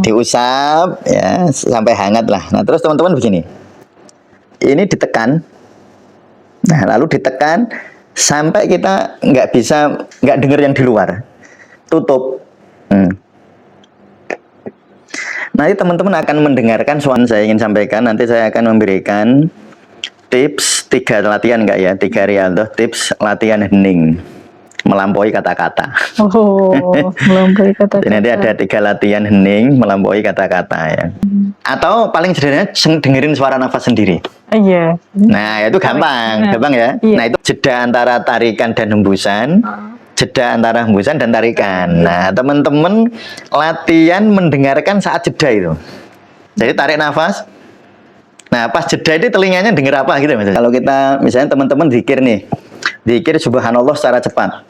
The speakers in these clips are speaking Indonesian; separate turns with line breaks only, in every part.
diusap ya sampai hangat lah. Nah terus teman-teman begini, ini ditekan, nah lalu ditekan sampai kita nggak dengar yang di luar, tutup. Nanti teman-teman akan mendengarkan suara saya ingin sampaikan. Nanti saya akan memberikan tips 3 latihan enggak ya, 3 riyadhah tips latihan hening melampaui kata-kata.
Melampaui kata-kata.
Jadi nanti ada 3 latihan hening melampaui kata-kata ya. Atau paling sederhana dengerin suara nafas sendiri.
Iya.
Nah itu gampang ya. Nah itu jeda antara tarikan dan hembusan. Jeda antara hembusan dan tarikan. Nah, teman-teman latihan mendengarkan saat jeda itu. Jadi tarik nafas. Nah, pas jeda itu telinganya dengar apa gitu misalnya. Kalau kita misalnya teman-teman zikir nih. Zikir subhanallah secara cepat.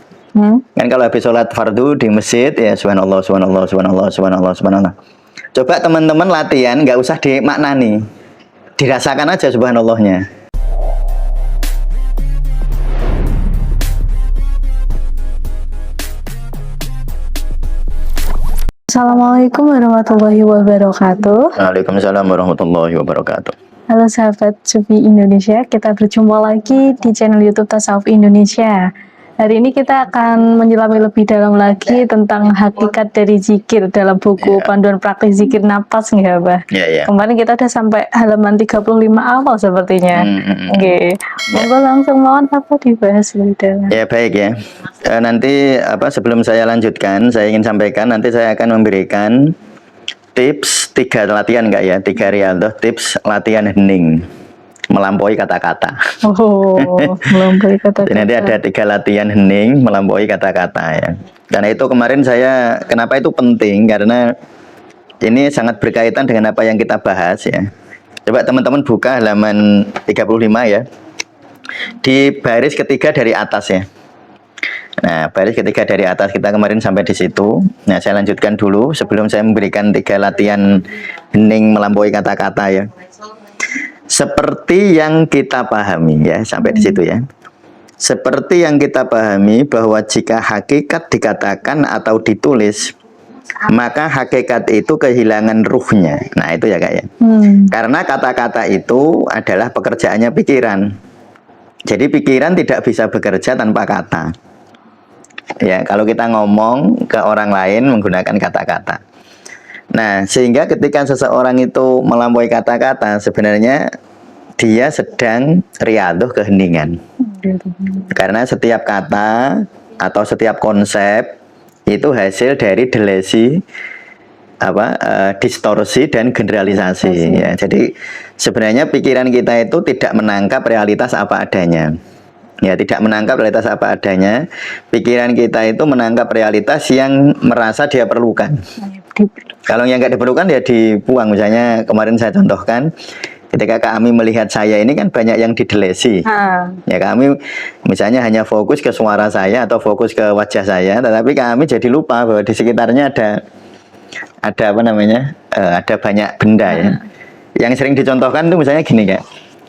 Kan kalau habis sholat fardu di masjid ya subhanallah subhanallah subhanallah subhanallah subhanallah. Coba teman-teman latihan nggak usah dimaknani. Dirasakan aja subhanallahnya.
Assalamualaikum warahmatullahi wabarakatuh.
Waalaikumsalam warahmatullahi wabarakatuh.
Halo sahabat Sufi Indonesia, kita berjumpa lagi di channel YouTube Tasawuf Indonesia. Hari ini kita akan menyelami lebih dalam lagi tentang hakikat dari zikir dalam buku Panduan Praktik Zikir Napas, nggak, Bah? Kemarin kita udah sampai halaman 35 awal sepertinya. Oke. Monggo langsung mohon apa dibahas lebih dalam.
Ya baik ya. Nanti sebelum saya lanjutkan, saya ingin sampaikan nanti saya akan memberikan tips 3 latihan enggak ya, 3 riyadhah tips latihan hening melampaui kata-kata.
Melampaui kata-kata.
Jadi nanti ada 3 latihan hening melampaui kata-kata ya. Karena itu kemarin kenapa itu penting, karena ini sangat berkaitan dengan apa yang kita bahas ya. Coba teman-teman buka halaman 35 ya. Di baris ketiga dari atas ya. Nah, baris ketiga dari atas kita kemarin sampai di situ. Nah, saya lanjutkan dulu sebelum saya memberikan 3 latihan hening melampaui kata-kata ya. Seperti yang kita pahami ya, sampai di situ ya. Seperti yang kita pahami bahwa jika hakikat dikatakan atau ditulis, maka hakikat itu kehilangan ruhnya. Nah, itu ya Kak ya. Karena kata-kata itu adalah pekerjaannya pikiran. Jadi pikiran tidak bisa bekerja tanpa kata. Ya, kalau kita ngomong ke orang lain menggunakan kata-kata. Nah, sehingga ketika seseorang itu melampaui kata-kata, sebenarnya dia sedang riyadhah keheningan. Karena setiap kata atau setiap konsep itu hasil dari delesi distorsi dan generalisasi ya. Jadi sebenarnya pikiran kita itu tidak menangkap realitas apa adanya. Ya, tidak menangkap realitas apa adanya. Pikiran kita itu menangkap realitas yang merasa dia perlukan. Kalau yang nggak diperlukan ya dibuang. Misalnya kemarin saya contohkan, ketika kami melihat saya ini kan banyak yang didelesi. Ya, kami misalnya hanya fokus ke suara saya atau fokus ke wajah saya, tetapi kami jadi lupa bahwa di sekitarnya ada ada banyak benda ya. Yang sering dicontohkan tuh misalnya gini Kak.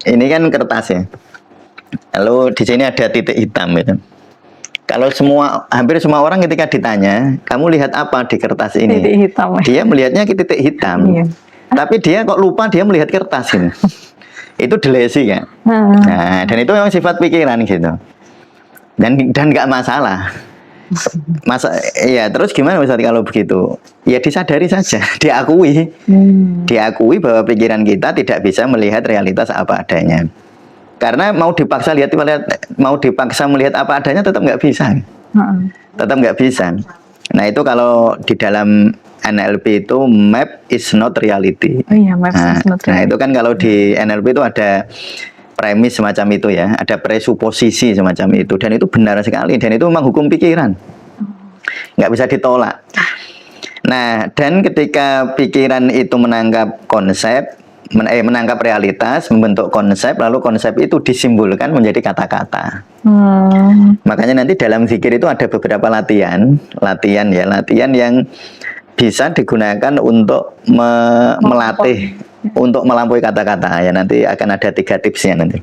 Ini kan kertas ya. Lalu di sini ada titik hitam gitu. Kalau hampir semua orang ketika ditanya, kamu lihat apa di kertas ini?
Titik hitam.
Dia melihatnya ke titik hitam. Tapi dia kok lupa dia melihat kertas ini. Itu delesi kan. Nah, dan itu memang sifat pikiran gitu. Dan nggak masalah. Ya terus gimana Ustaz kalau begitu? Ya disadari saja, diakui. Diakui bahwa pikiran kita tidak bisa melihat realitas apa adanya. Karena mau dipaksa melihat apa adanya tetap nggak bisa. Tetap nggak bisa. Nah, itu kalau di dalam NLP itu map is not reality.
Map is not reality.
Nah, itu kan kalau di NLP itu ada premis semacam itu ya, ada presuposisi semacam itu, dan itu benar sekali, dan itu memang hukum pikiran, nggak bisa ditolak. Nah, dan ketika pikiran itu menangkap konsep, menangkap realitas, membentuk konsep, lalu konsep itu disimbolkan menjadi kata-kata. Makanya nanti dalam zikir itu ada beberapa latihan yang bisa digunakan untuk melatih untuk melampaui kata-kata ya. Nanti akan ada 3 tipsnya nanti.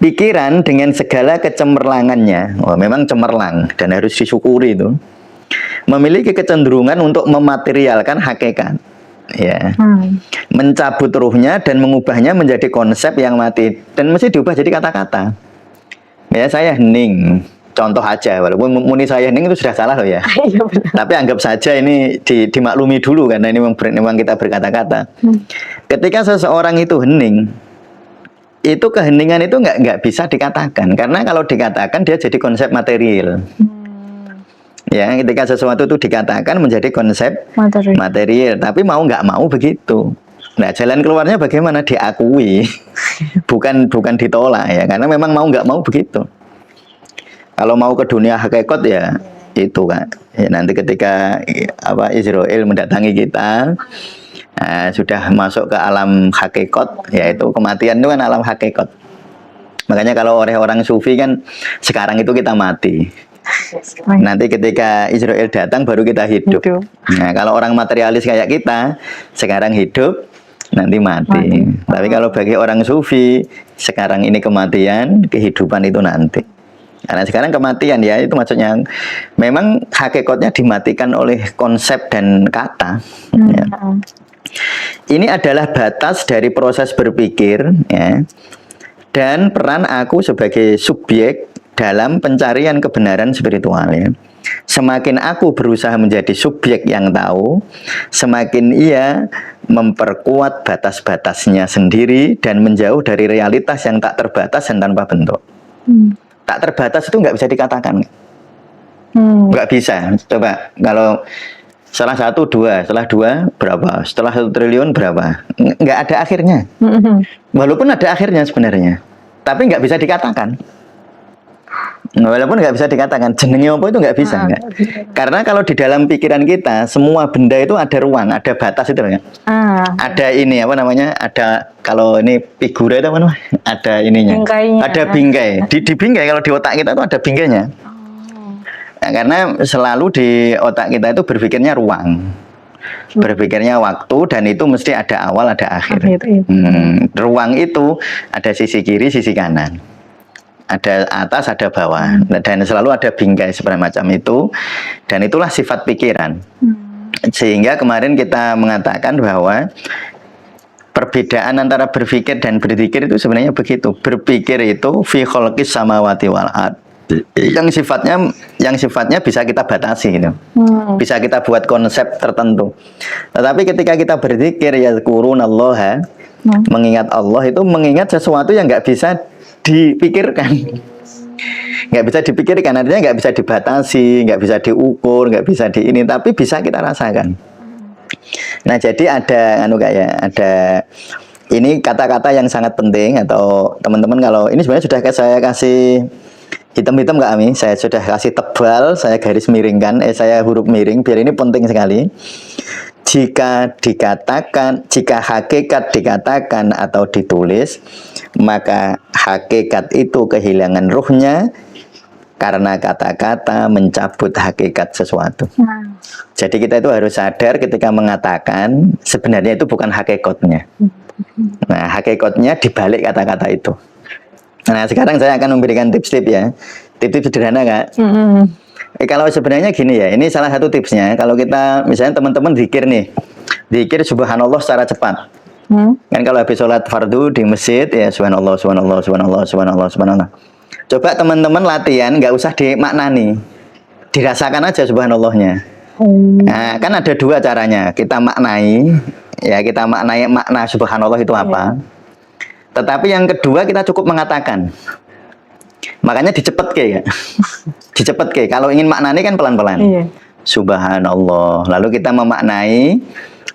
Pikiran dengan segala kecemerlangannya, memang cemerlang dan harus disyukuri itu. memiliki kecenderungan untuk mematerialkan hakikat, ya, mencabut ruhnya dan mengubahnya menjadi konsep yang mati dan mesti diubah jadi kata-kata. Ya, saya hening, contoh aja, walaupun muni saya hening itu sudah salah loh ya.
Iya benar.
Tapi anggap saja ini dimaklumi dulu karena ini memang kita berkata-kata. Ketika seseorang itu hening, itu keheningan itu nggak bisa dikatakan, karena kalau dikatakan dia jadi konsep material. Ya, ketika sesuatu itu dikatakan menjadi konsep material, tapi mau nggak mau begitu. Nah, jalan keluarnya bagaimana? Diakui, bukan ditolak ya, karena memang mau nggak mau begitu. Kalau mau ke dunia hakikat ya itu kan. Ya, nanti ketika Israel mendatangi kita, sudah masuk ke alam hakikat, yaitu kematian itu kan alam hakikat. Makanya kalau oleh orang sufi kan sekarang itu kita mati. Nanti ketika Israel datang baru kita hidup. Nah, kalau orang materialis kayak kita sekarang hidup, nanti mati. Tapi kalau bagi orang sufi sekarang ini kematian, kehidupan itu nanti. Karena sekarang kematian ya, itu maksudnya memang hakikatnya dimatikan oleh konsep dan kata. Ya. Ini adalah batas dari proses berpikir, ya, dan peran aku sebagai subjek dalam pencarian kebenaran spiritual. Ya. Semakin aku berusaha menjadi subjek yang tahu, semakin ia memperkuat batas-batasnya sendiri dan menjauh dari realitas yang tak terbatas dan tanpa bentuk. Tak terbatas itu nggak bisa dikatakan, nggak bisa. Coba kalau setelah 1, 2, setelah 2 berapa, setelah 1 triliun berapa, nggak ada akhirnya. Walaupun ada akhirnya sebenarnya, tapi nggak bisa dikatakan. Walaupun nggak bisa dikatakan jenenge apa itu nggak bisa, nggak. Karena kalau di dalam pikiran kita semua benda itu ada ruang, ada batas itu ya. Ada ini apa namanya? Ada, kalau ini figura itu apa namanya? Ada ininya.
Bingkainya.
Ada bingkai. Di bingkai, kalau di otak kita itu ada bingkainya. Nah, karena selalu di otak kita itu berpikirnya ruang, berpikirnya waktu, dan itu mesti ada awal ada akhir. Ruang itu ada sisi kiri, sisi kanan. Ada atas, ada bawah, dan selalu ada bingkai seperti macam itu, dan itulah sifat pikiran. Sehingga kemarin kita mengatakan bahwa perbedaan antara berpikir dan berzikir itu sebenarnya begitu. Berpikir itu fi khalqis samawati wal ard, yang sifatnya bisa kita batasi gitu. Bisa kita buat konsep tertentu. Tetapi ketika kita berzikir yazkurunallaha, mengingat Allah, itu mengingat sesuatu yang nggak bisa dipikirkan, nggak bisa dipikirkan, artinya nggak bisa dibatasi, nggak bisa diukur, nggak bisa di ini, tapi bisa kita rasakan. Nah, jadi ada ada ini kata-kata yang sangat penting, atau teman-teman kalau ini sebenarnya sudah saya kasih hitam-hitam nggak Ami, saya sudah kasih tebal, saya garis miringkan, saya huruf miring biar ini penting sekali. Jika hakikat dikatakan atau ditulis, maka hakikat itu kehilangan ruhnya karena kata-kata mencabut hakikat sesuatu. Jadi kita itu harus sadar ketika mengatakan sebenarnya itu bukan hakikatnya. Nah, hakikatnya dibalik kata-kata itu. Nah, sekarang saya akan memberikan tips-tips ya. Tips-tips sederhana, Kak. Kalau sebenarnya gini ya, ini salah satu tipsnya. Kalau kita misalnya teman-teman zikir nih, zikir subhanallah secara cepat. Kan kalau habis sholat fardu di masjid ya subhanallah, subhanallah, subhanallah, subhanallah, subhanallah. Coba teman-teman latihan, nggak usah dimaknani, dirasakan aja subhanallahnya. Nah, kan ada dua caranya. Kita maknai, ya kita maknai makna subhanallah itu apa. Tetapi yang kedua kita cukup mengatakan. Makanya dicepet ya. Dicepet kalau ingin maknani kan pelan-pelan. Subhanallah. Lalu kita memaknai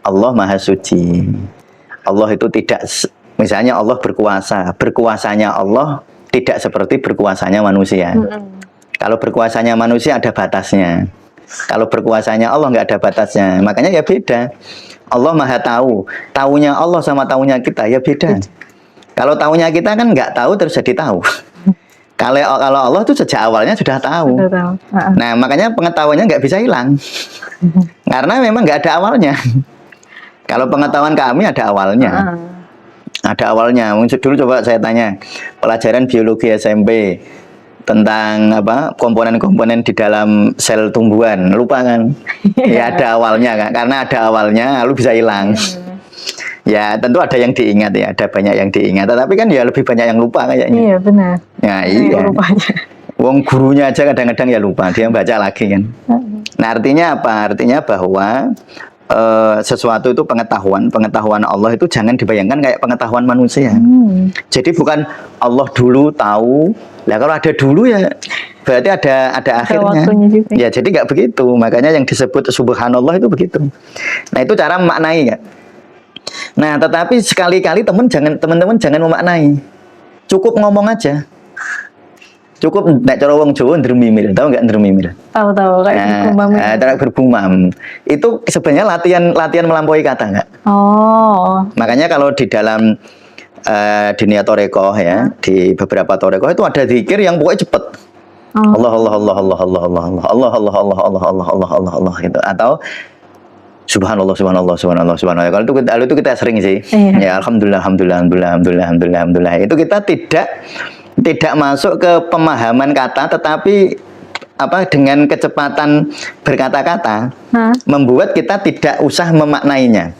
Allah Maha Suci. Allah itu tidak, misalnya Allah berkuasa. Berkuasanya Allah tidak seperti berkuasanya manusia. Kalau berkuasanya manusia ada batasnya. Kalau berkuasanya Allah nggak ada batasnya. Makanya ya beda. Allah Maha tahu. Taunya Allah sama taunya kita ya beda. Kalau taunya kita kan nggak tahu terus jadi tahu. Kalau Allah itu sejak awalnya sudah tahu. Nah, makanya pengetahuannya nggak bisa hilang. Karena memang nggak ada awalnya. Kalau pengetahuan kami ada awalnya. Ada awalnya. Dulu coba saya tanya, pelajaran biologi SMP. tentang apa komponen-komponen di dalam sel tumbuhan, lupa kan? Ya ada awalnya kan, karena ada awalnya lalu bisa hilang. Ya tentu ada yang diingat ya, ada banyak yang diingat, tetapi kan ya lebih banyak yang lupa kayaknya.
Iya benar.
Ya iya.
Rupanya.
Wong gurunya aja kadang-kadang ya lupa, dia baca lagi kan. Nah artinya apa? Artinya bahwa sesuatu itu pengetahuan Allah itu jangan dibayangkan kayak pengetahuan manusia. Jadi bukan Allah dulu tahu. Lah kalau ada dulu ya berarti ada akhirnya.
Juga.
Ya jadi nggak begitu. Makanya yang disebut subhanallah itu begitu. Nah itu cara memaknai ya. Nah tetapi sekali-kali teman-teman jangan memaknai. Cukup ngomong aja. Cukup nek cara wong Jawa ndremimil, tahu enggak ndremimil?
Tahu kayak
cara berbumam. Itu sebenarnya latihan melampaui kata enggak?
Oh.
Makanya kalau di dalam dunia torekoh ya, di beberapa torekoh itu ada zikir yang pokoknya cepet. Allah Allah Allah Allah Allah Allah Allah Allah Allah Allah Allah Allah Allah Allah Allah gitu. Atau Subhanallah, subhanallah, subhanallah, subhanallah. Kalau itu kita sering sih. Ya alhamdulillah, alhamdulillah, alhamdulillah, alhamdulillah, alhamdulillah, alhamdulillah. Itu kita tidak masuk ke pemahaman kata, tetapi apa dengan kecepatan berkata-kata membuat kita tidak usah memaknainya.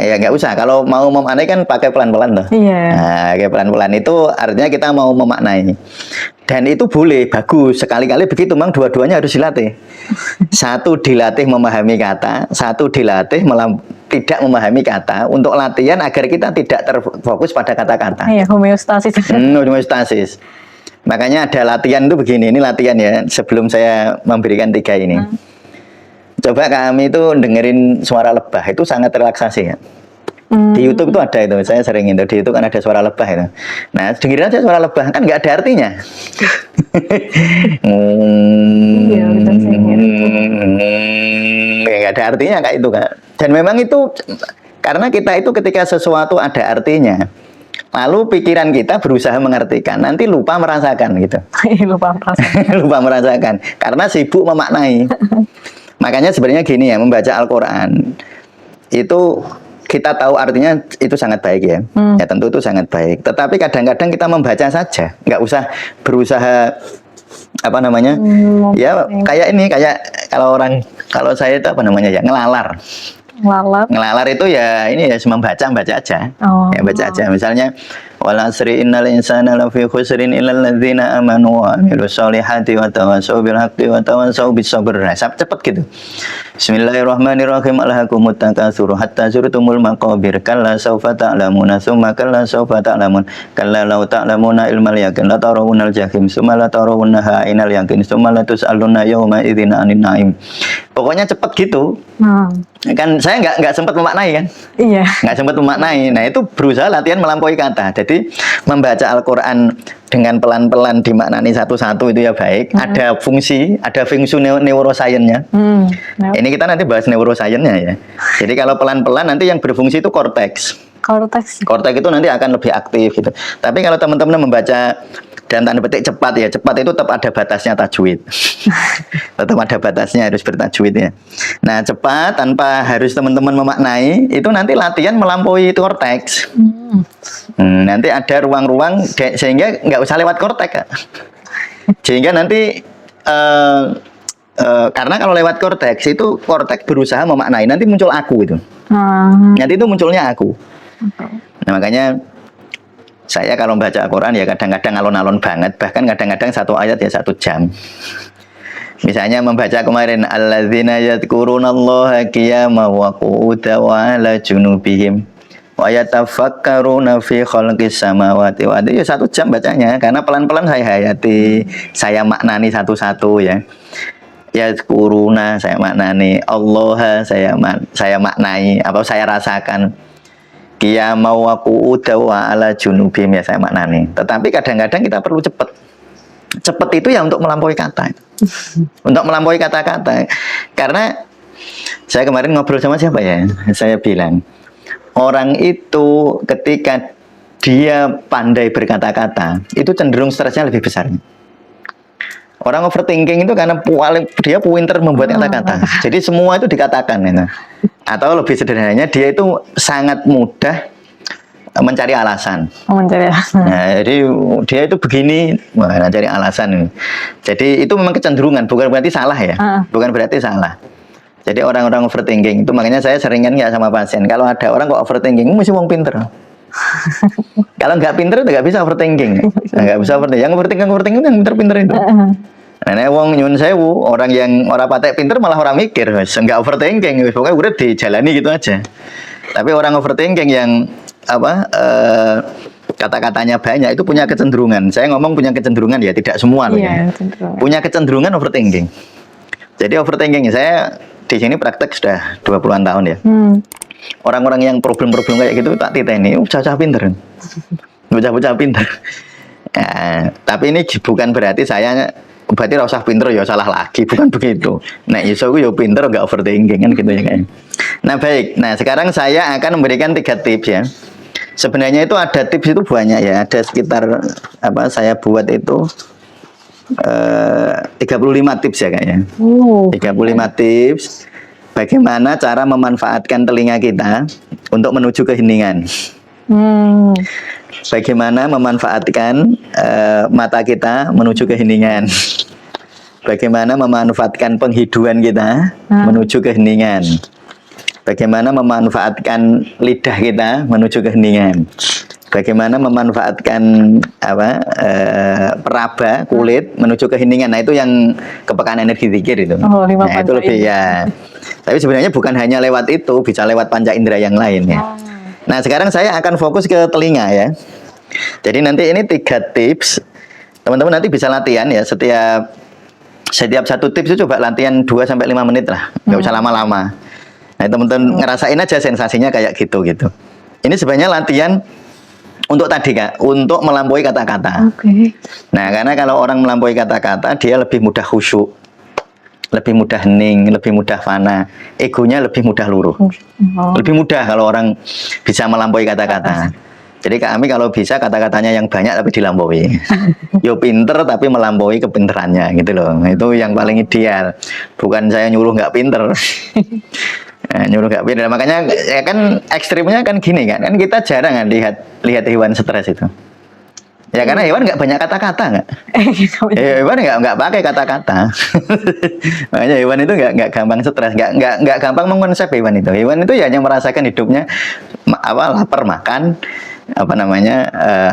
Ya nggak usah. Kalau mau memaknai kan pakai pelan-pelan loh. Nah, kayak pelan-pelan itu artinya kita mau memaknai. Dan itu boleh, bagus. Sekali-kali begitu, memang dua-duanya harus dilatih. Satu dilatih memahami kata, satu dilatih tidak memahami kata untuk latihan agar kita tidak terfokus pada kata-kata.
Iya, homeostasis.
Homeostasis. Makanya ada latihan itu begini, ini latihan ya. Sebelum saya memberikan 3 ini. Coba kami itu dengerin suara lebah, itu sangat relaksasi ya. Di YouTube itu ada itu, saya sering itu di YouTube kan ada suara lebah itu. Nah, dengerin aja suara lebah, kan nggak ada artinya.
Iya,
nggak ada artinya kayak itu kan. Dan memang itu karena kita itu ketika sesuatu ada artinya, lalu pikiran kita berusaha mengartikan, nanti lupa merasakan gitu. Lupa merasakan, karena sibuk memaknai. Makanya sebenarnya gini ya, membaca Al-Quran itu kita tahu artinya itu sangat baik ya. Ya tentu itu sangat baik. Tetapi kadang-kadang kita membaca saja, nggak usah berusaha apa namanya? Ya kayak ini, kayak kalau saya itu apa namanya ya, ngelalar. Ngelalar itu ya ini ya cuma baca aja. Ya baca aja. Misalnya wal asri innal insana lafi khusrin illal ladzina amanu wa amilus solihati wa tawassaw bil haqqi wa tawassaw bis sabr. Cepet gitu. Bismillahirrahmanirrahim. Alhaakumut takatsur hatta zurtumul maqabir. Kalla sawfa ta'lamuna tsumma kalla sawfa ta'lamun. Kalla law ta'lamuna ilmal yaqin la tarawunnal jahim tsumma la tarawunnaha ainal yaqin tsumma la tus'aluna yawma idzin 'anin na'im. Pokoknya cepet gitu. Kan saya nggak sempat memaknai kan? Iya. Nggak sempat memaknai. Nah itu berusaha latihan melampaui kata. Jadi membaca Al-Quran dengan pelan-pelan dimaknani satu-satu itu ya baik. Ada fungsi neuroscience-nya. Ini kita nanti bahas neuroscience-nya ya. Jadi kalau pelan-pelan nanti yang berfungsi itu korteks. Korteks itu nanti akan lebih aktif gitu. Tapi kalau teman-teman membaca dan tanda petik cepat ya, cepat itu tetap ada batasnya tajwid. Tetap ada batasnya, harus bertajwid ya. Nah cepat tanpa harus teman-teman memaknai itu nanti latihan melampaui korteks. Nanti ada ruang-ruang sehingga nggak usah lewat korteks. Sehingga nanti karena kalau lewat korteks itu korteks berusaha memaknai, nanti muncul aku itu. Nanti itu munculnya aku. Nah makanya saya kalau baca Al-Quran ya kadang-kadang alon-alon banget, bahkan kadang-kadang satu ayat ya 1 jam. Misalnya membaca kemarin alladzina yadhkurunallaha qiyaman wa qu'udan wa 'ala junubihim wa yatafakkaruna fi khalqis samawati wa ardi, ya 1 jam bacanya karena pelan-pelan saya hayati, saya maknani satu-satu ya. Yadhkuruna saya maknani, Allah saya maknai, apa saya rasakan. Qiyamau wa qu'udan wa 'ala junubihim ya saya maknani. Tetapi kadang-kadang kita perlu cepat. Cepat itu ya untuk melampaui kata. Untuk melampaui kata-kata. Karena saya kemarin ngobrol sama siapa ya? Saya bilang, orang itu ketika dia pandai berkata-kata, itu cenderung stresnya lebih besar. Orang overthinking itu karena dia pinter membuat kata-kata. Jadi semua itu dikatakan. Atau lebih sederhananya, dia itu sangat mudah mencari alasan.
Mencari alasan.
Nah, jadi dia itu begini, wah, cari alasan. Jadi itu memang kecenderungan, bukan berarti salah ya, bukan berarti salah. Jadi orang-orang overthinking itu, makanya saya seringan ya sama pasien, kalau ada orang kok overthinking, mesti wong pinter. Kalau nggak pinter itu nggak bisa overthinking, nggak bisa overthinking. Yang overthinking yang pinter-pinter itu. Nah, wong nyun sewu, orang yang orang patek pinter malah orang mikir, nggak overthinking, pokoknya udah dijalani gitu aja. Tapi orang overthinking yang kata-katanya banyak itu punya kecenderungan. Saya ngomong punya kecenderungan ya, tidak semua loh ya. Punya kecenderungan overthinking. Jadi overthinking saya di sini praktek sudah 20-an tahun ya. Orang-orang yang problem-problem kayak gitu tak titeni, bocah pinter. Bocah pinter. Ya, tapi ini bukan berarti saya berarti rasa pinter ya salah lagi, bukan begitu. Nah, iso gue ya pinter nggak overthinking kan gitu ya kan. Nah, baik. Nah, sekarang saya akan memberikan 3 tips ya. Sebenarnya itu ada tips itu banyak ya. Ada sekitar saya buat itu 35 tips ya kayaknya. 35 tips bagaimana cara memanfaatkan telinga kita untuk menuju keheningan. Bagaimana memanfaatkan mata kita menuju keheningan. Bagaimana memanfaatkan penghiduan kita menuju keheningan. Bagaimana memanfaatkan lidah kita menuju keheningan. Bagaimana memanfaatkan peraba kulit menuju keheningan. Nah, itu yang kepekaan energi zikir itu. Nah, itu lebih ya. Tapi sebenarnya bukan hanya lewat itu, bisa lewat panca indera yang lain ya. Nah, sekarang saya akan fokus ke telinga ya. Jadi nanti ini 3 tips. Teman-teman nanti bisa latihan ya, setiap 1 tips itu coba latihan 2-5 menit lah. Nggak usah lama-lama. Nah, teman-teman ngerasain aja sensasinya kayak gitu. Ini sebenarnya latihan untuk tadi Kak, untuk melampaui kata-kata. Nah, karena kalau orang melampaui kata-kata, dia lebih mudah khusyuk, lebih mudah hening, lebih mudah fana, egonya lebih mudah luruh. Lebih mudah kalau orang bisa melampaui kata-kata. Jadi kami kalau bisa kata-katanya yang banyak tapi dilampaui. Yo pinter tapi melampaui kepinterannya gitu loh. Itu yang paling ideal. Bukan saya nyuruh nggak pinter. Nyuruh nggak pinter. Makanya ya kan ekstrimnya kan gini kan. Kan kita jarang kan lihat hewan stres itu. Ya karena hewan nggak banyak kata-kata nggak. Hewan nggak pakai kata-kata. Makanya hewan itu nggak gampang stres, nggak gampang mengkonsep hewan itu. Hewan itu ya hanya merasakan hidupnya lapar makan,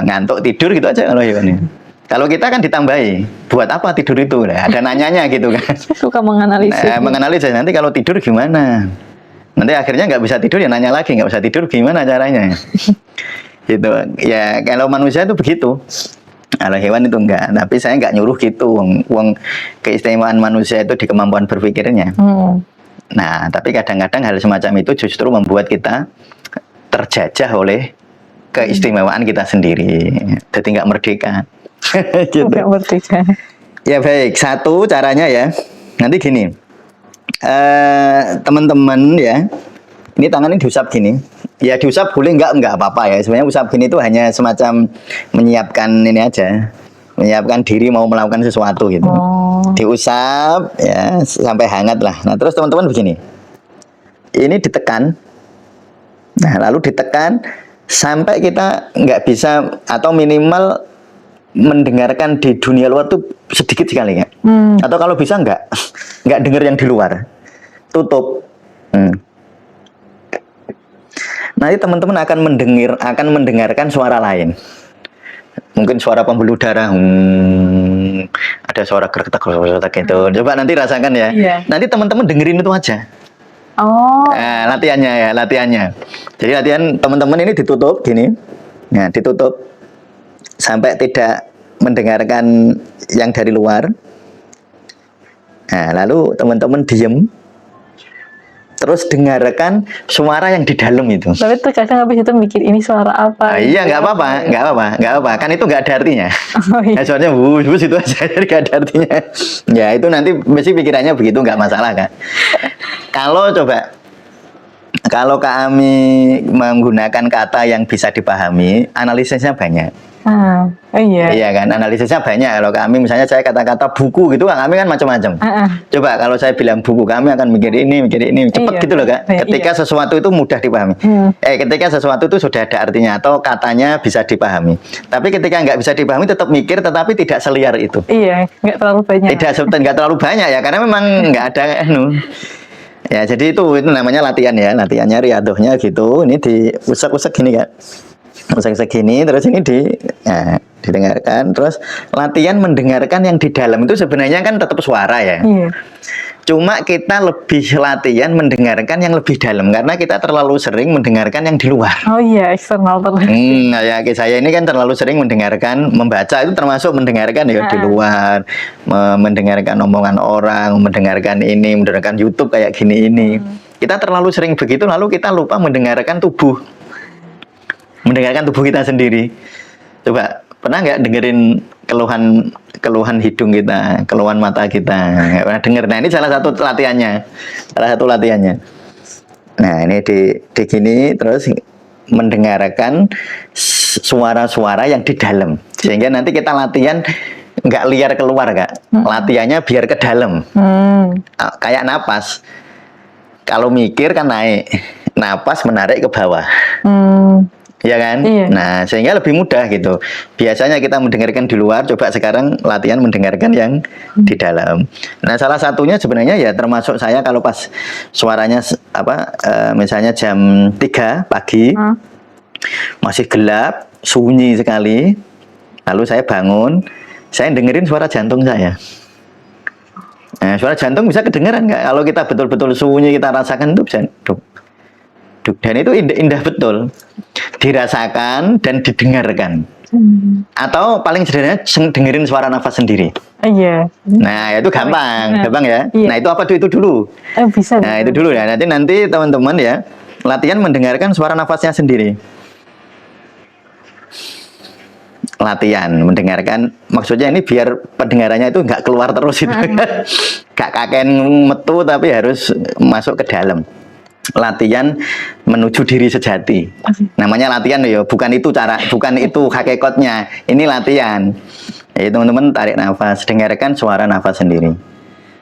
ngantuk tidur gitu aja kalau hewan ini. Kalau kita kan ditambahi, buat apa tidur itu? Nah, ada nanyanya gitu kan.
Suka menganalisis.
Nah, menganalisis nanti kalau tidur gimana? Nanti akhirnya nggak bisa tidur ya nanya lagi, nggak bisa tidur gimana caranya? Gitu ya, kalau manusia itu begitu, kalau hewan itu enggak. Tapi saya enggak nyuruh gitu. Wong keistimewaan manusia itu di kemampuan berpikirnya. Nah, tapi kadang-kadang hal semacam itu justru membuat kita terjajah oleh keistimewaan kita sendiri. Jadi enggak merdeka. Gitu.
Enggak merdeka.
Ya baik, 1 caranya ya. Nanti gini, teman-teman ya, ini tangannya diusap gini. Ya diusap boleh enggak apa-apa ya. Sebenarnya usap gini itu hanya semacam menyiapkan ini aja, menyiapkan diri mau melakukan sesuatu gitu. Diusap ya sampai hangat lah. Nah terus teman-teman begini, ini ditekan. Nah lalu ditekan sampai kita nggak bisa atau minimal mendengarkan di dunia luar tuh sedikit sekali ya. Atau kalau bisa nggak dengar yang di luar. Tutup. Nanti teman-teman akan mendengarkan suara lain. Mungkin suara pembuluh darah, ada suara gertak gitu. Coba nanti rasakan ya. Nanti teman-teman dengerin itu aja. Nah, latihannya. Jadi latihan teman-teman ini ditutup gini. Nah, ditutup sampai tidak mendengarkan yang dari luar. Nah, lalu teman-teman diem. Terus dengarkan suara yang di dalam itu.
Tapi tuh kadang habis itu mikir ini suara apa?
Iya nggak apa-apa. Kan itu nggak ada artinya. Nah, soalnya bus itu aja, jadi nggak ada artinya. Ya itu nanti mesti pikirannya begitu, nggak masalah kan. Kalau kami menggunakan kata yang bisa dipahami, analisisnya banyak.
Iya.
Iya kan, analisisnya banyak. Kalau kami misalnya saya kata-kata buku gitu, kami kan macam-macam. Coba kalau saya bilang buku, kami akan mikir ini cepet
Iya,
gitu loh Kak.
iya.
Ketika sesuatu itu mudah dipahami. Ketika sesuatu itu sudah ada artinya atau katanya bisa dipahami. Tapi ketika nggak bisa dipahami tetap mikir, tetapi tidak seliar itu.
Iya, nggak terlalu banyak.
Nggak terlalu banyak ya, karena memang nggak ada Ya, jadi itu namanya latihan ya, latihannya riadohnya gitu. Ini diusek-usek gini Kak. Usek-usek gini, terus ini didengarkan, terus latihan mendengarkan yang di dalam itu sebenarnya kan tetap suara ya.
Iya.
Cuma kita lebih latihan mendengarkan yang lebih dalam karena kita terlalu sering mendengarkan yang di luar.
Oh iya, eksternal terus.
Ya kayak saya ini kan terlalu sering mendengarkan, membaca itu termasuk mendengarkan ya di luar, mendengarkan omongan orang, mendengarkan ini, mendengarkan YouTube kayak gini ini. Kita terlalu sering begitu, lalu kita lupa mendengarkan tubuh kita sendiri. Coba pernah nggak dengerin keluhan hidung kita, keluhan mata kita? Nggak pernah denger. Nah ini salah satu latihannya. Nah ini di gini terus mendengarkan suara-suara yang di dalam, sehingga nanti kita latihan nggak liar keluar Kak. Latihannya biar ke dalam. Kayak napas. Kalau mikir kan naik, napas menarik ke bawah. Ya kan?
Iya.
Nah, sehingga lebih mudah gitu. Biasanya kita mendengarkan di luar, coba sekarang latihan mendengarkan yang di dalam. Nah, salah satunya sebenarnya ya termasuk saya kalau pas suaranya misalnya jam 3 pagi, masih gelap, sunyi sekali. Lalu saya bangun, saya dengerin suara jantung saya. Nah, suara jantung bisa kedengeran nggak? Kalau kita betul-betul sunyi, kita rasakan itu bisa duk. Dan itu indah betul, dirasakan dan didengarkan. Atau paling sederhana dengerin suara nafas sendiri.
Iya.
Nah itu gampang ya.
Iya.
Nah itu apa itu dulu?
Bisa.
Nah itu dulu ya. Nanti teman-teman ya latihan mendengarkan suara nafasnya sendiri. Latihan mendengarkan, maksudnya ini biar pendengarannya itu nggak keluar terus itu, nggak kaken metu tapi harus masuk ke dalam. Latihan menuju diri sejati. Namanya latihan ya, bukan itu hakikatnya. Ini latihan. Teman-teman tarik nafas, dengarkan suara nafas sendiri.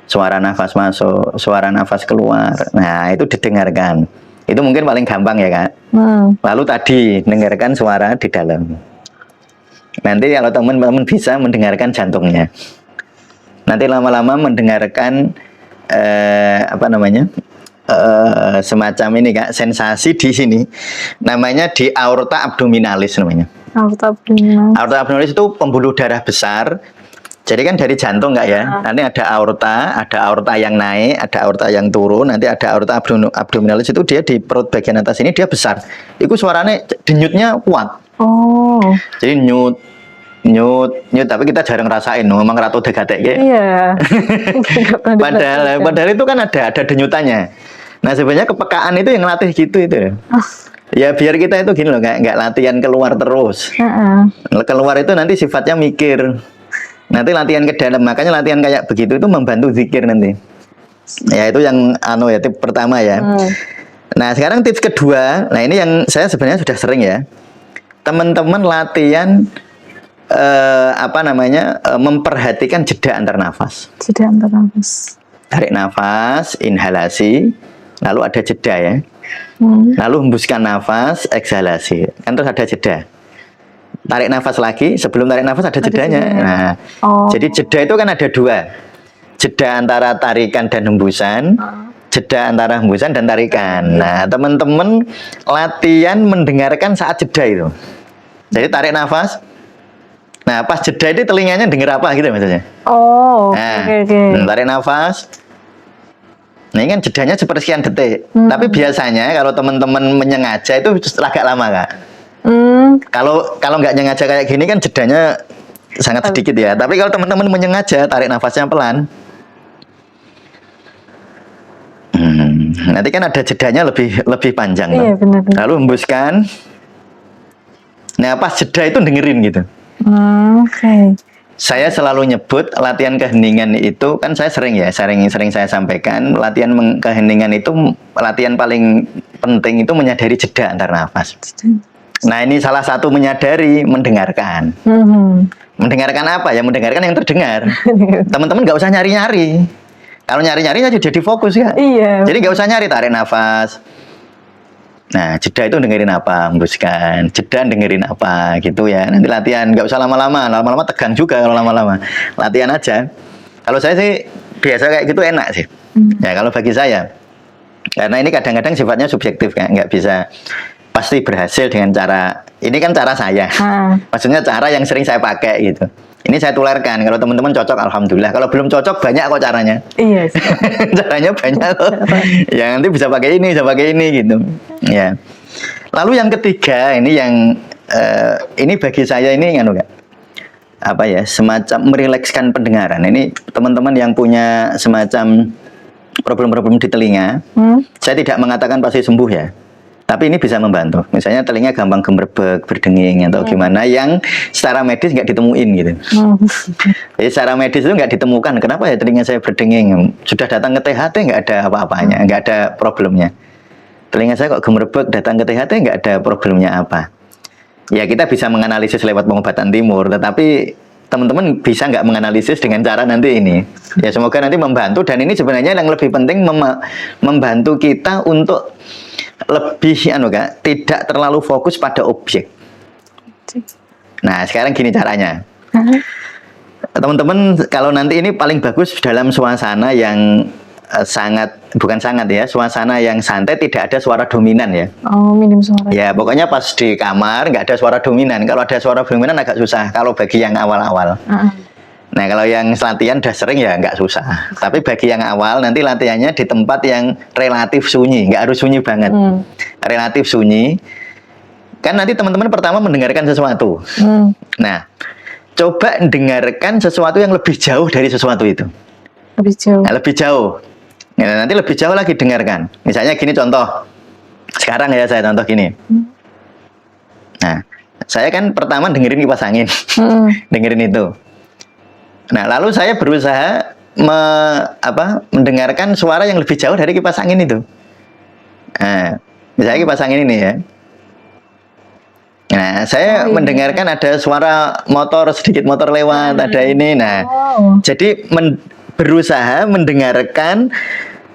Suara nafas masuk, suara nafas keluar. Nah, itu didengarkan. Itu mungkin paling gampang ya, Kak. Lalu tadi dengarkan suara di dalam. Nanti kalau teman-teman bisa mendengarkan jantungnya. Nanti lama-lama mendengarkan semacam ini Kak, sensasi di sini namanya di aorta abdominalis namanya. Aorta abdominalis itu pembuluh darah besar. Jadi kan dari jantung Kak ya. Nanti ada aorta yang naik, ada aorta yang turun, nanti ada aorta abdominalis itu dia di perut bagian atas ini dia besar. Itu suaranya denyutnya kuat. Jadi nyut, tapi kita jarang rasain, memang ratu degatek ya. Iya. padahal itu kan ada denyutannya. Nah sebenarnya kepekaan itu yang latih gitu itu. Ya biar kita itu gini loh, nggak latihan keluar terus. Keluar itu nanti sifatnya mikir. Nanti latihan ke dalam, makanya latihan kayak begitu itu membantu zikir nanti. Ya itu yang tip pertama ya. Nah sekarang tips kedua, nah ini yang saya sebenarnya sudah sering ya. Teman-teman latihan memperhatikan jeda antar nafas. Tarik nafas, inhalasi, lalu ada jeda ya. Lalu hembuskan nafas, eksalasi. Kan terus ada jeda. Tarik nafas lagi, sebelum tarik nafas ada jedanya. Nah, jadi jeda itu kan ada dua. Jeda antara tarikan dan hembusan. Jeda antara hembusan dan tarikan. Nah, teman-teman latihan mendengarkan saat jeda itu. Jadi tarik nafas. Nah, pas jeda itu telinganya dengar apa gitu maksudnya. Tarik nafas. Nah, ini kan jedanya sepersekian detik. Tapi biasanya kalau teman-teman menyengaja itu agak lama, Kak. Kalau nggak nyengaja kayak gini kan jedanya sangat sedikit ya. Tapi kalau teman-teman menyengaja, tarik nafasnya pelan. Nanti kan ada jedanya lebih panjang.
Iya, benar.
Lalu hembuskan. Nah, pas jeda itu dengerin gitu. Saya selalu nyebut latihan keheningan itu kan saya sering saya sampaikan latihan keheningan itu latihan paling penting itu menyadari jeda antar nafas. Nah, ini salah satu menyadari, mendengarkan. Mendengarkan apa ya? Mendengarkan yang terdengar. Teman-teman nggak usah nyari-nyari. Kalau nyari-nyari aja jadi fokus ya.
Iya.
Jadi nggak usah nyari, tarik nafas. Nah, jeda itu dengerin apa, hembuskan. Jeda dengerin apa, gitu ya. Nanti latihan, nggak usah lama-lama. Lama-lama tegang juga kalau lama-lama. Latihan aja. Kalau saya sih biasa kayak gitu enak sih. Ya kalau bagi saya, karena ini kadang-kadang sifatnya subjektif kan, nggak bisa pasti berhasil dengan cara ini kan cara saya. Maksudnya cara yang sering saya pakai gitu. Ini saya tularkan. Kalau teman-teman cocok, alhamdulillah. Kalau belum cocok, banyak kok caranya.
Iya.
Caranya banyak kok. Ya nanti bisa pakai ini gitu. Ya. Lalu yang ketiga, ini yang ini bagi saya ini apa ya, semacam merilekskan pendengaran. Ini teman-teman yang punya semacam problem-problem di telinga, saya tidak mengatakan pasti sembuh ya. Tapi ini bisa membantu. Misalnya telinga gampang gemerbek, berdenging atau gimana yang secara medis nggak ditemuin gitu. Jadi secara medis itu nggak ditemukan. Kenapa ya telinga saya berdenging? Sudah datang ke THT nggak ada apa-apanya, nggak ada problemnya. Telinga saya kok gemerbek, datang ke THT nggak ada problemnya apa. Ya kita bisa menganalisis lewat pengobatan timur, tetapi teman-teman bisa nggak menganalisis dengan cara nanti ini. Ya semoga nanti membantu, dan ini sebenarnya yang lebih penting membantu kita untuk lebih tidak terlalu fokus pada objek. Nah sekarang gini caranya, teman-teman, kalau nanti ini paling bagus dalam suasana yang suasana yang santai, tidak ada suara dominan ya.
Oh, minim suara.
Ya pokoknya pas di kamar nggak ada suara dominan. Kalau ada suara dominan agak susah kalau bagi yang awal-awal. Nah kalau yang latihan udah sering ya nggak susah. Tapi bagi yang awal, nanti latihannya di tempat yang relatif sunyi, nggak harus sunyi banget. Relatif sunyi. Kan nanti teman-teman pertama mendengarkan sesuatu. Nah, coba dengarkan sesuatu yang lebih jauh dari sesuatu itu.
Lebih jauh.
Nah, lebih jauh. Nah, nanti lebih jauh lagi dengarkan. Misalnya gini contoh. Sekarang ya saya contoh gini. Nah, saya kan pertama dengerin kipas angin. Dengerin itu. Nah, lalu saya berusaha mendengarkan suara yang lebih jauh dari kipas angin itu. Nah, misalnya kipas angin ini ya. Nah, saya mendengarkan ada suara motor, sedikit motor lewat, ada ini. Nah, jadi berusaha mendengarkan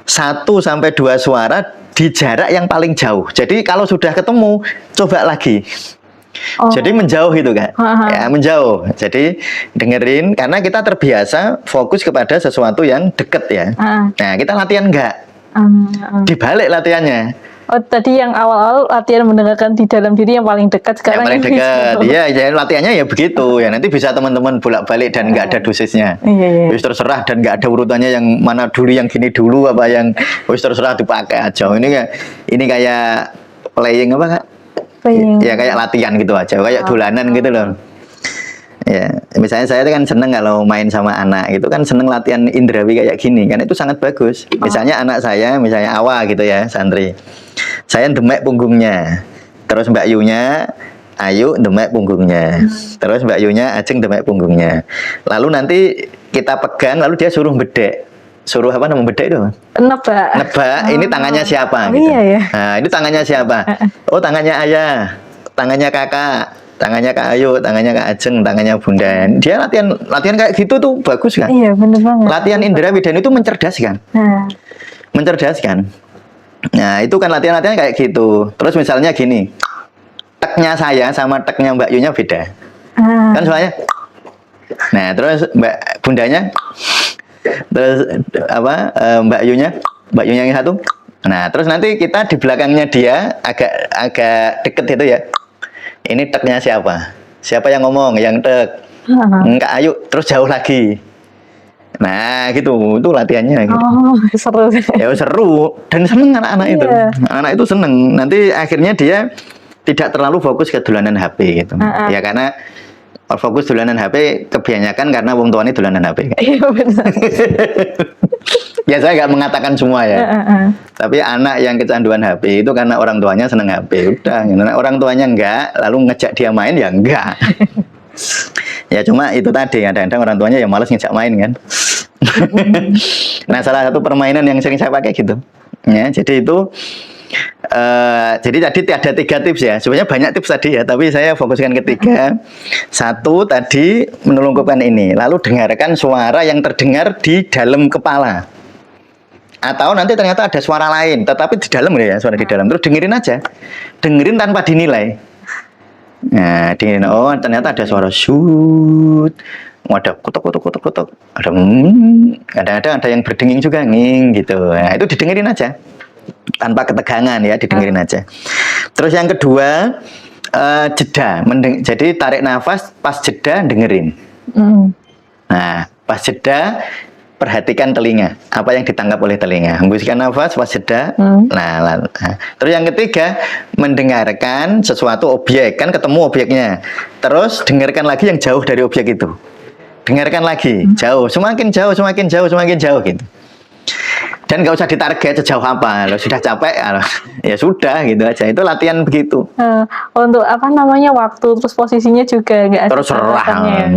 1 sampai 2 suara di jarak yang paling jauh. Jadi kalau sudah ketemu, coba lagi. Jadi menjauh gitu kan, ya menjauh. Jadi dengerin, karena kita terbiasa fokus kepada sesuatu yang deket ya. Nah kita latihan enggak, dibalik latihannya.
Oh tadi yang awal-awal latihan mendengarkan di dalam diri yang paling dekat, sekarang
yang paling dekat. Iya, ya, latihannya ya begitu ya. Nanti bisa teman-teman bolak-balik dan nggak ada dosisnya. Wis terserah, dan nggak ada urutannya yang mana dulu, yang gini dulu, apa yang wis terserah dipakai aja. Ini kayak playing apa Kak? Ya kayak latihan gitu aja, kayak dolanan gitu loh. Ya, misalnya saya kan seneng kalau main sama anak, itu kan seneng latihan indrawi kayak gini, kan itu sangat bagus. Misalnya anak saya, misalnya Awa gitu ya, santri. Saya demek punggungnya, terus Mbak Yunya, Ayu demek punggungnya, terus Mbak Yunya, Ajeng demek punggungnya. Lalu nanti kita pegang, lalu dia suruh bedek. Suruh apa namanya bedek itu? Nebak. Ini tangannya siapa? Gitu.
Iya ya.
Nah, ini tangannya siapa? Oh, tangannya ayah, tangannya kakak, tangannya Kak Ayu, tangannya Kak Ajeng, tangannya Bunda. Dia latihan kayak gitu tuh bagus kan?
Iya, bener banget.
Latihan indra dan itu mencerdaskan. Mencerdaskan. Nah, itu kan latihan-latihan kayak gitu. Terus misalnya gini, teknya saya sama teknya Mbak Yunya beda. Kan soalnya. Nah, terus Mbak Bundanya, terus Mbak Yunya yang satu. Nah, terus nanti kita di belakangnya dia agak deket itu ya. Ini teknya siapa? Siapa yang ngomong? Yang tek. Kak Ayu, terus jauh lagi. Nah, gitu. Itu latihannya gitu.
Oh, seru.
Ya seru, dan seneng anak-anak itu. Anak itu seneng. Nanti akhirnya dia tidak terlalu fokus ke dolanan HP gitu. Ya karena fokus dolanan HP kebanyakan karena wong tuanya dolanan HP.
Iya benar.
Ya saya nggak mengatakan semua ya. Tapi anak yang kecanduan HP itu karena orang tuanya seneng HP. Udah, gitu. Orang tuanya enggak, lalu ngejak dia main ya enggak. Ya cuma itu tadi, kadang-kadang orang tuanya ya malas ngejak main kan. Nah salah satu permainan yang sering saya pakai gitu. Ya, jadi itu Jadi tadi ada 3 tips ya. Sebenarnya banyak tips tadi ya, tapi saya fokuskan ke 3. Satu tadi menelungkupkan ini, lalu dengarkan suara yang terdengar di dalam kepala. Atau nanti ternyata ada suara lain, tetapi di dalam ya, suara di dalam. Terus dengerin aja, dengerin tanpa dinilai. Nah, dengerin, oh ternyata ada suara shoot, ada kutuk, ada kadang-kadang ada yang berdenging juga nging gitu. Nah, itu didengerin aja tanpa ketegangan ya, didengerin aja. Terus yang kedua, jeda. Jadi tarik nafas, pas jeda dengerin. Nah, pas jeda perhatikan telinga, apa yang ditangkap oleh telinga. Hembuskan nafas pas jeda. Nah, terus yang ketiga, mendengarkan sesuatu objek, kan ketemu objeknya. Terus dengarkan lagi yang jauh dari objek itu. Dengarkan lagi, jauh, semakin jauh gitu. Dan nggak usah ditarget sejauh apa, lo sudah capek, ya sudah gitu aja. Itu latihan begitu.
Untuk apa namanya waktu, terus posisinya juga nggak ada
Terus serah,
batasannya.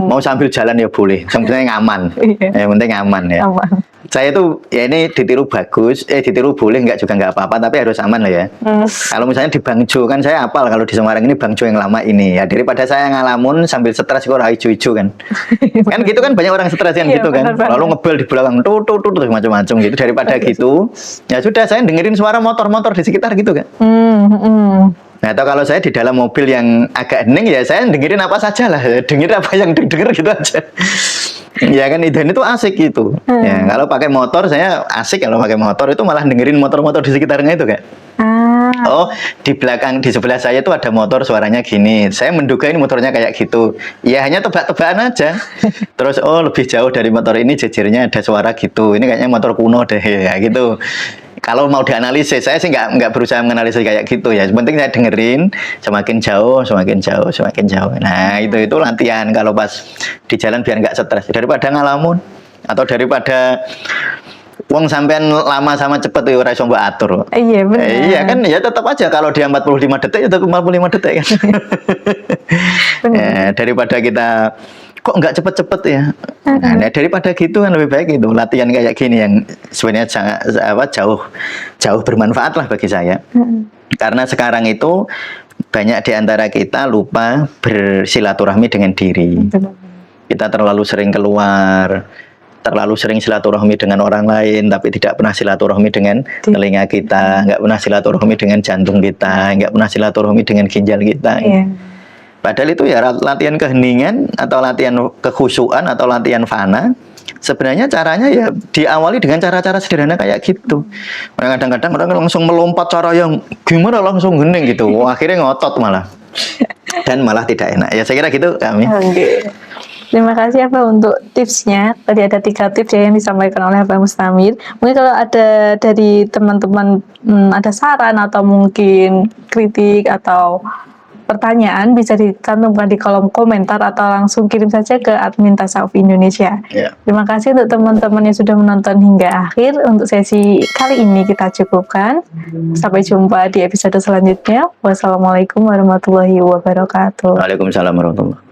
mau sambil jalan ya boleh, sebenarnya aman. Yang penting aman ya.
Aman.
Saya tuh ya ini ditiru bagus, ditiru boleh juga nggak apa-apa, tapi harus aman lah ya. Kalau misalnya di Bangjo kan saya apal, kalau di Semarang ini Bangjo yang lama ini ya, daripada saya ngalamun sambil stres kok hijau-hijau kan. Kan gitu kan, banyak orang stres kan
Iya,
gitu kan.
benar-benar.
Lalu ngebel di belakang terus macam-macam gitu. Daripada gitu, ya sudah saya dengerin suara motor-motor di sekitar gitu kan. Nah, atau kalau saya di dalam mobil yang agak hening ya saya dengerin apa saja lah, dengerin apa yang denger gitu aja. Ya kan, dan itu asik gitu. Ya, kalau pakai motor saya asik, kalau pakai motor itu malah dengerin motor-motor di sekitarnya itu kan. Oh, di belakang, di sebelah saya itu ada motor suaranya gini. Saya menduga ini motornya kayak gitu. Ya hanya tebak-tebakan aja. Terus oh lebih jauh dari motor ini jejernya ada suara gitu. Ini kayaknya motor kuno deh ya gitu. Kalau mau dianalisis, saya sih nggak berusaha menganalisis kayak gitu ya. Yang penting saya dengerin, semakin jauh. Nah itu latihan kalau pas di jalan biar nggak stres. Daripada ngalamun atau daripada wong sampean lama sama cepet ya ora iso mbok atur.
Iya benar.
Iya kan, ya tetap aja kalau dia 45 detik ya tetap 45 detik kan. Daripada kita kok nggak cepet-cepet ya. Nah, daripada gitu kan lebih baik itu latihan kayak gini yang sebenarnya jauh bermanfaat lah bagi saya. Karena sekarang itu banyak di antara kita lupa bersilaturahmi dengan diri. Kita terlalu sering keluar, terlalu sering silaturahmi dengan orang lain, tapi tidak pernah silaturahmi dengan telinga kita, nggak pernah silaturahmi dengan jantung kita, nggak pernah silaturahmi dengan ginjal kita. Padahal itu ya latihan keheningan atau latihan kekhusyuan atau latihan fana. Sebenarnya caranya ya diawali dengan cara-cara sederhana kayak gitu. Kadang-kadang orang langsung melompat cara yang gimana langsung hening gitu. Wah, akhirnya ngotot malah. Dan malah tidak enak. Ya saya kira gitu kami.
Terima kasih Abah untuk tipsnya. Tadi ada 3 tips ya yang disampaikan oleh Abah Mustamir. Mungkin kalau ada dari teman-teman ada saran atau mungkin kritik atau pertanyaan bisa dicantumkan di kolom komentar atau langsung kirim saja ke admin Tasawuf Indonesia. Terima kasih untuk teman-teman yang sudah menonton hingga akhir. Untuk sesi kali ini kita cukupkan. Sampai jumpa di episode selanjutnya. Wassalamualaikum warahmatullahi wabarakatuh.
Waalaikumsalam warahmatullahi wabarakatuh.